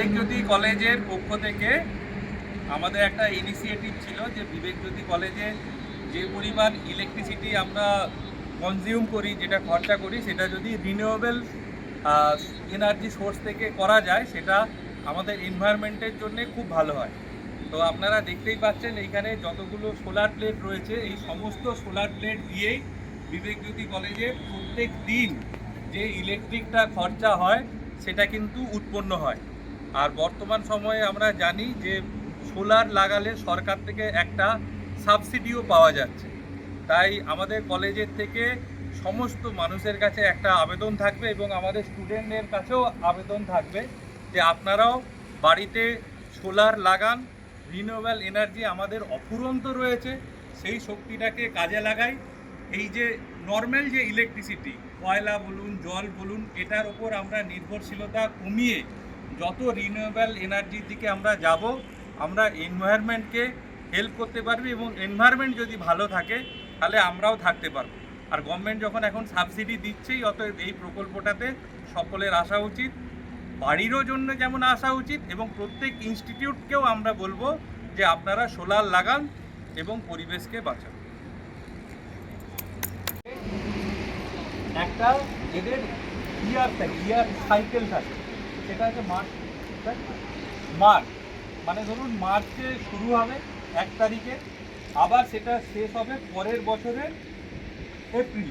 বিবেকজ্যোতি কলেজের পক্ষ থেকে আমাদের একটা ইনিশিয়েটিভ ছিল যে বিবেকজ্যোতি কলেজে যে পরিমাণ ইলেকট্রিসিটি আমরা কনজিউম করি, যেটা খরচা করি, সেটা যদি রিনিউয়েবল এনার্জি সোর্স থেকে করা যায় সেটা আমাদের এনভায়রনমেন্টের জন্য খুব ভালো হয়। তো আপনারা দেখতেই পাচ্ছেন এইখানে যতগুলো সোলার প্লেট রয়েছে, এই সমস্ত সোলার প্লেট দিয়েই বিবেকজ্যোতি কলেজে প্রত্যেক দিন যে ইলেকট্রিকটা খরচা হয় সেটা কিন্তু উৎপন্ন হয়। আর বর্তমান সময়ে আমরা জানি যে সোলার লাগালে সরকার থেকে একটা সাবসিডিও পাওয়া যাচ্ছে। তাই আমাদের কলেজের থেকে সমস্ত মানুষের কাছে একটা আবেদন থাকবে এবং আমাদের স্টুডেন্টদের কাছেও আবেদন থাকবে যে আপনারাও বাড়িতে সোলার লাগান। রিনিউয়েবল এনার্জি আমাদের অফুরন্ত রয়েছে, সেই শক্তিটাকে কাজে লাগাই। এই যে নর্মাল যে ইলেকট্রিসিটি, কয়লা বলুন, জল বলুন, এটার ওপর আমরা নির্ভরশীলতা কমিয়ে যত রিনিউয়েবল এনার্জির দিকে আমরা যাব, আমরা এনভায়রনমেন্টকে হেল্প করতে পারবি এবং এনভায়রনমেন্ট যদি ভালো থাকে তাহলে আমরাও থাকতে পারবো। আর গভর্নমেন্ট যখন এখন সাবসিডি দিচ্ছেই, অতএব এই প্রকল্পটাতে সকলের আসা উচিত, বাড়িরও জন্য যেমন আসা উচিত, এবং প্রত্যেক ইনস্টিটিউটকেও আমরা বলবো যে আপনারা সোলার লাগান এবং পরিবেশকে বাঁচান। একটা এদের ইয়ার সাইকেল থাকে, সেটা হচ্ছে মার্চ মানে ধরুন মার্চে শুরু হবে 1 তারিখে, আবার সেটা শেষ হবে পরের বছরের এপ্রিল।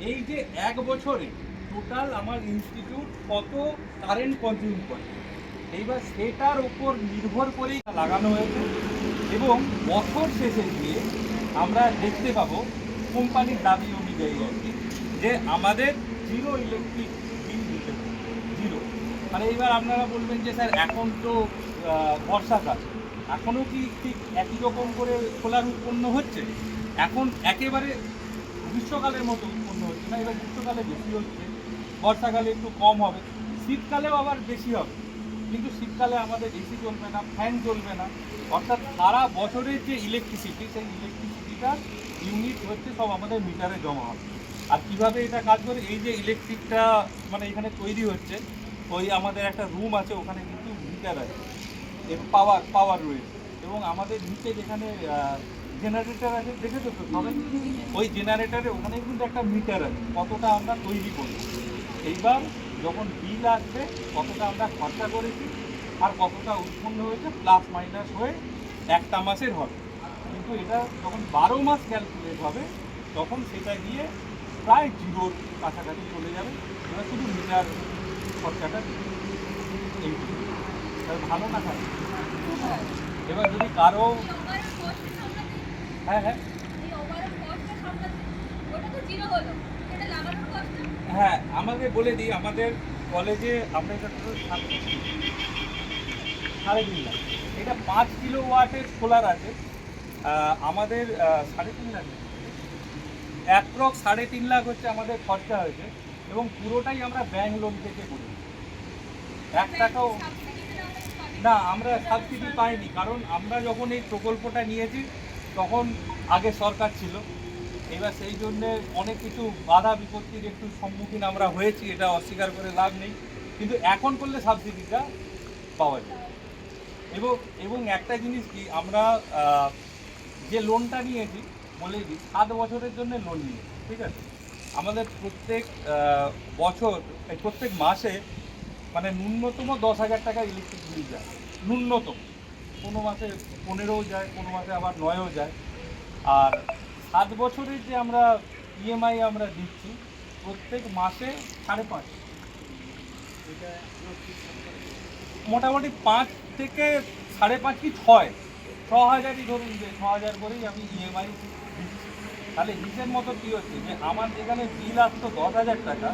এই যে 1 বছরে টোটাল আমার ইনস্টিটিউট কত কারেন্ট কনজিউম করে, এইবার সেটার উপর নির্ভর করেই লাগানো হয়েছে। এবং বছর শেষে গিয়ে আমরা দেখতে পাবো কোম্পানির দাবি অনুযায়ী আর কি, যে আমাদের জিরো ইলেকট্রিক বিল দিতে, জিরো। মানে এইবার আপনারা বলবেন যে স্যার এখন তো বর্ষাকাল, এখনও কি ঠিক একই রকম করে সোলার উৎপন্ন হচ্ছে? এখন একেবারে গ্রীষ্মকালের মতো উৎপন্ন হচ্ছে না, এবার গ্রীষ্মকালে বেশি হচ্ছে, বর্ষাকালে একটু কম হবে, শীতকালেও আবার বেশি হবে। কিন্তু শীতকালে আমাদের এসি চলবে না, ফ্যান চলবে না, অর্থাৎ সারা বছরের যে ইলেকট্রিসিটি, সেই ইলেকট্রিসিটিটার ইউনিট হচ্ছে সব আমাদের মিটারে জমা হবে। আর কীভাবে এটা কাজ করে, এই যে ইলেকট্রিকটা মানে এখানে তৈরি হচ্ছে, ওই আমাদের একটা রুম আছে, ওখানে কিন্তু মিটার আছে, পাওয়ার রয়েছে, এবং আমাদের নিচে যেখানে জেনারেটর আছে, দেখেছো তো সবাই, ওই জেনারেটারে ওখানে কিন্তু একটা মিটার আছে, কতটা আমরা তৈরি করি। এইবার যখন বিল আসবে কতটা আমরা খরচা করেছি আর কতটা উৎপন্ন হয়েছে প্লাস মাইনাস হয়ে একটা মাসের হবে। কিন্তু এটা যখন 12 মাস ক্যালকুলেট হবে তখন সেটা গিয়ে প্রায় জিরোর কাছাকাছি চলে যাবে। এবার শুধু মিটার খরচাটা এই ভালো না খারাপ। এবার যদি কারো হ্যাঁ হ্যাঁ হ্যাঁ আমাকে বলে দিই, আমাদের কলেজে আমরা এটা সাড়ে 3 লাখ, এটা 5 কিলোওয়াটের সোলার আছে আমাদের 3.5 লাখ, অ্যাপ্রক্স 3.5 লাখ হচ্ছে আমাদের খরচা হয়েছে, এবং পুরোটাই আমরা ব্যাংক লোন থেকে করি। 1 টাকাও না আমরা সাবসিডি পাইনি, কারণ আমরা যখন এই প্রকল্পটা নিয়েছি তখন আগে সরকার ছিল, এবার সেই জন্যে অনেক কিছু বাধা বিপত্তির একটু সম্মুখীন আমরা হয়েছি, এটা অস্বীকার করে লাভ নেই। কিন্তু এখন করলে সাবসিডিটা পাওয়া যায়। এবং একটা জিনিস কি, আমরা যে লোনটা নিয়েছি বলে দিই, 7 বছরের জন্য লোন নিয়েছি, ঠিক আছে? আমাদের প্রত্যেক বছর প্রত্যেক মাসে মানে ন্যূনতম 10,000 টাকা ইলেকট্রিক বিল যায়, ন্যূনতম। কোনো মাসে 15ও যায়, কোনো মাসে আবার 9ও যায়। আর 7 বছরের যে আমরা ইএমআই আমরা দিচ্ছি প্রত্যেক মাসে 5.5, এটা মোটামুটি 5 থেকে 5.5 কি 6,000ই ধরুন, যে 6,000 করেই আমি ইএমআই দিচ্ছি। তাহলে হিসেব মতো কী হচ্ছে যে আমার যেখানে বিল আসতো 10,000 টাকা,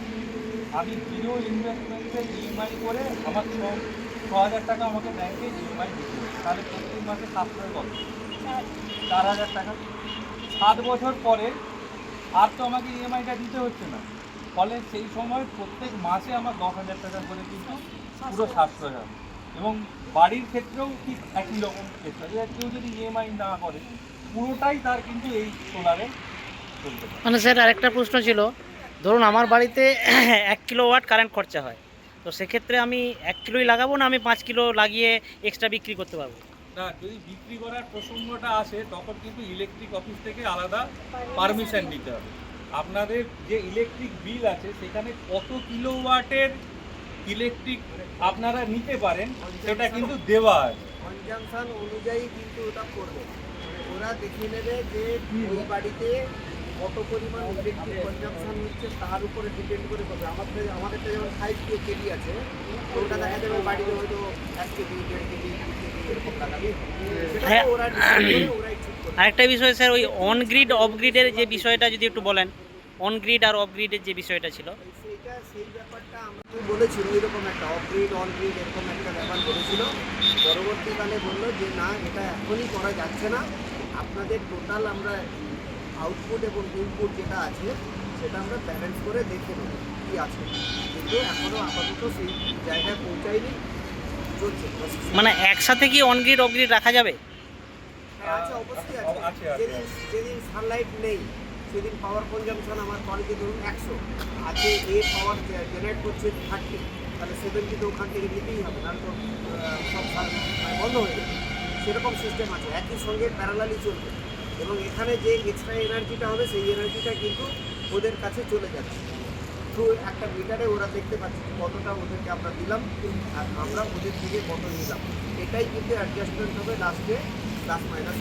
আমি জিরো ইনভেস্টমেন্টে ইএমআই করে আমার 6,000 টাকা আমাকে ব্যাংকে ইএমআই দিতে হবে। তাহলে প্রত্যেক মাসে 700 কত, 4,000 টাকা। 7 বছর পরে আর তো আমাকে ইএমআইটা দিতে হচ্ছে না, ফলে সেই সময় প্রত্যেক মাসে আমার 10,000 টাকা করে কিন্তু পুরো সাশ্রয় হবে। এবং বাড়ির ক্ষেত্রেও ঠিক একই রকম ক্ষেত্রে, কেউ যদি ইএমআই না করে পুরোটাই তার কিন্তু এই সোলারে চলতে পারে। মানে স্যার আরেকটা প্রশ্ন ছিল, ধরুন আমার বাড়িতে 1 কিলোওয়াট কারেন্ট খরচা হয়, তো সেক্ষেত্রে আমি 1 কিলোই লাগাবো, না আমি 5 কিলো লাগিয়ে এক্সট্রা বিক্রি করতে পারবো? না, যদি বিক্রি করার প্রসঙ্গটা আসে তখন কিন্তু ইলেকট্রিক অফিস থেকে আলাদা পারমিশন নিতে হবে। আপনাদের যে ইলেকট্রিক বিল আছে সেখানে কত কিলোওয়াটের ইলেকট্রিক আপনারা নিতে পারেন সেটা কিন্তু দেওয়া আছে। কনজামশন অনুযায়ী কিন্তু ওটা করবে, মানে ওরা দেখে নেবে যে ওই বাড়িতে কত পরিমাণ ইলেকট্রিক কনজামশন হচ্ছে তার উপরে ডিপেন্ড করে করবে। আমাদেরটা যেমন 5 কেজি আছে, তো ওটা দেখা যাবে বাড়িতে হয়তো 1 কেজি 1.5 কেজি 2 কেজি এরকম লাগাবে, সেটা হ্যাঁ। ওরা ডিসাইড করে ওরাই ঠিক করবে। আরেকটা বিষয় স্যার, ওই অন গ্রিড অফ গ্রিডের যে বিষয়টা যদি একটু বলেন, অন গ্রিড আর অফ গ্রিডের যে বিষয়টা ছিল। সেই ব্যাপারটা আমাকে বলেছিল, এরকম একটা অফ গ্রিড অন গ্রিড এরকম একটা ব্যাপার বলেছিল। পরবর্তীকালে বললো যে না, এটা এখনই করা যাচ্ছে না, আপনাদের টোটাল আমরা আউটপুট এবং ইনপুট যেটা আছে সেটা আমরা ব্যালেন্স করে দেখে নেব কী আছে, কিন্তু এখনও আপাতত সেই জায়গায় পৌঁছায়নি, চলছে process। মানে একসাথে কি অন গ্রিড অফ গ্রিড রাখা যাবে? হ্যাঁ, আছে, অবশ্যই আছে, আছে। আছে। যেদিন সানলাইট নেই সেদিন পাওয়ার কনজামশন আমার কোয়ালিটি ধরুন 100 আছে, এ পাওয়ার জেনারেট করছে 30, তাহলে 70 তো ওখান থেকে নিতেই হবে, নাহলে তো সব বন্ধ হয়ে যাবে। সেরকম সিস্টেম আছে, একই সঙ্গে প্যারালালি চলবে, এবং এখানে যে এক্সট্রা এনার্জিটা হবে সেই এনার্জিটা কিন্তু ওদের কাছে চলে যাচ্ছে থ্রু একটা মিটারে। ওরা দেখতে পাচ্ছে কতটা ওদেরকে আমরা দিলাম আর আমরা ওদের থেকে কত নিলাম, এটাই কিন্তু অ্যাডজাস্টমেন্ট হবে লাস্টে, প্লাস মাইনাস।